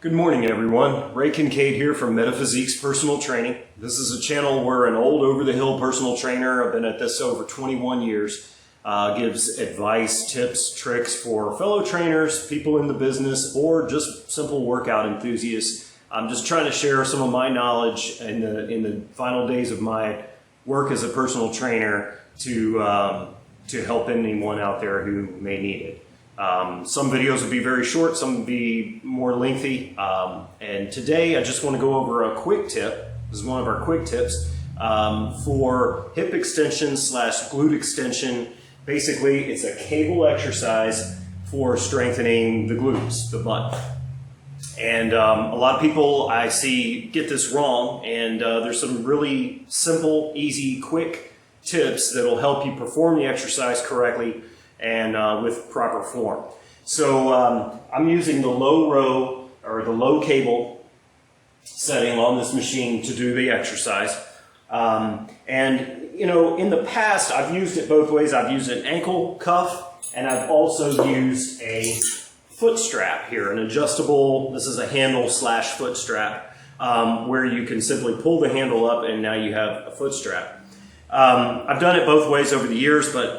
Good morning, everyone. Ray Kincaid here from Metaphysiques Personal Training. This is a channel where an old over-the-hill personal trainer, I've been at this over 21 years, gives advice, tips, tricks for fellow trainers, people in the business, or just simple workout enthusiasts. I'm just trying to share some of my knowledge in the final days of my work as a personal trainer to help anyone out there who may need it. Some videos will be very short, some will be more lengthy, and today I just want to go over a quick tip. This is one of our quick tips for hip extension / glute extension. Basically, it's a cable exercise for strengthening the glutes, the butt. And a lot of people I see get this wrong, and there's some really simple, easy, quick tips that will help you perform the exercise correctly and with proper form. So I'm using the low row or the low cable setting on this machine to do the exercise. And you know, in the past I've used it both ways. I've used an ankle cuff, and I've also used a foot strap here, an adjustable, this is a handle / foot strap, where you can simply pull the handle up and now you have a foot strap. I've done it both ways over the years, but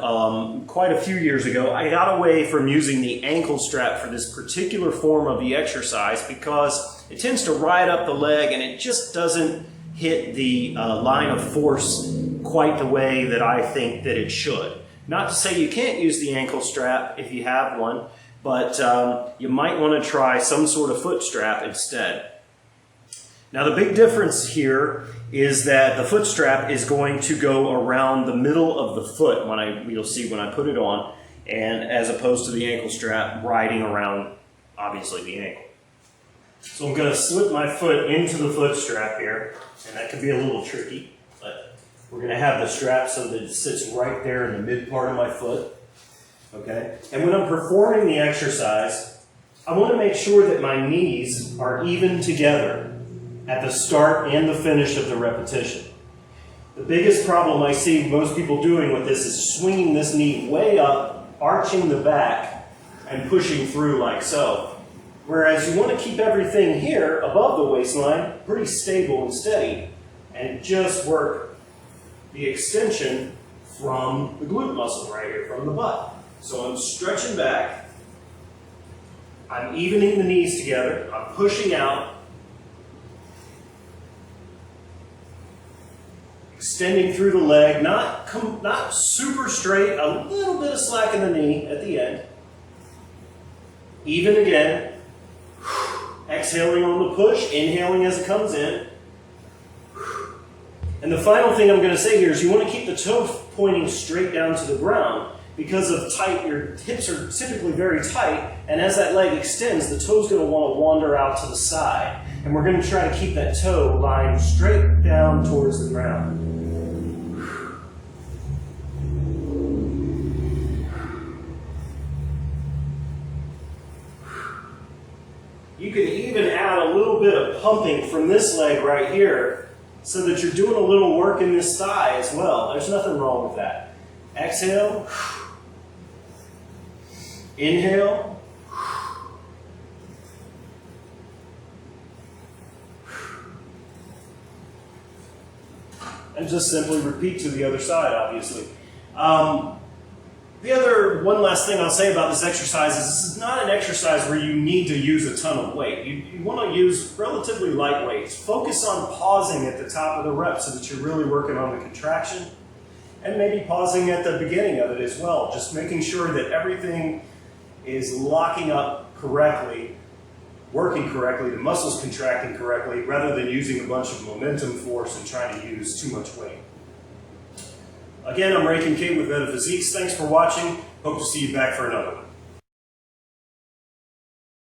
quite a few years ago, I got away from using the ankle strap for this particular form of the exercise because it tends to ride up the leg and it just doesn't hit the line of force quite the way that I think that it should. Not to say you can't use the ankle strap if you have one, but you might want to try some sort of foot strap instead. Now the big difference here is that the foot strap is going to go around the middle of the foot you'll see when I put it on, and as opposed to the ankle strap riding around obviously the ankle. So I'm going to slip my foot into the foot strap here, and that can be a little tricky, but we're going to have the strap so that it sits right there in the mid part of my foot. Okay? And when I'm performing the exercise, I want to make sure that my knees are even together at the start and the finish of the repetition. The biggest problem I see most people doing with this is swinging this knee way up, arching the back, and pushing through like so. Whereas you want to keep everything here above the waistline pretty stable and steady, and just work the extension from the glute muscle right here, from the butt. So I'm stretching back, I'm evening the knees together, I'm pushing out, extending through the leg, not super straight, a little bit of slack in the knee at the end. Even again. Exhaling on the push, inhaling as it comes in. And the final thing I'm going to say here is you want to keep the toe pointing straight down to the ground. Because of tight, your hips are typically very tight, and as that leg extends, the toe's going to want to wander out to the side. And we're going to try to keep that toe lying straight down towards the ground. You can even add a little bit of pumping from this leg right here so that you're doing a little work in this thigh as well. There's nothing wrong with that. Exhale. Inhale. And just simply repeat to the other side, obviously. One last thing I'll say about this exercise is this is not an exercise where you need to use a ton of weight. You want to use relatively light weights. Focus on pausing at the top of the rep so that you're really working on the contraction, and maybe pausing at the beginning of it as well. Just making sure that everything is locking up correctly, working correctly, the muscles contracting correctly, rather than using a bunch of momentum force and trying to use too much weight. Again, I'm Ray Kincaid with Metaphysiques. Thanks for watching. Hope to see you back for another one.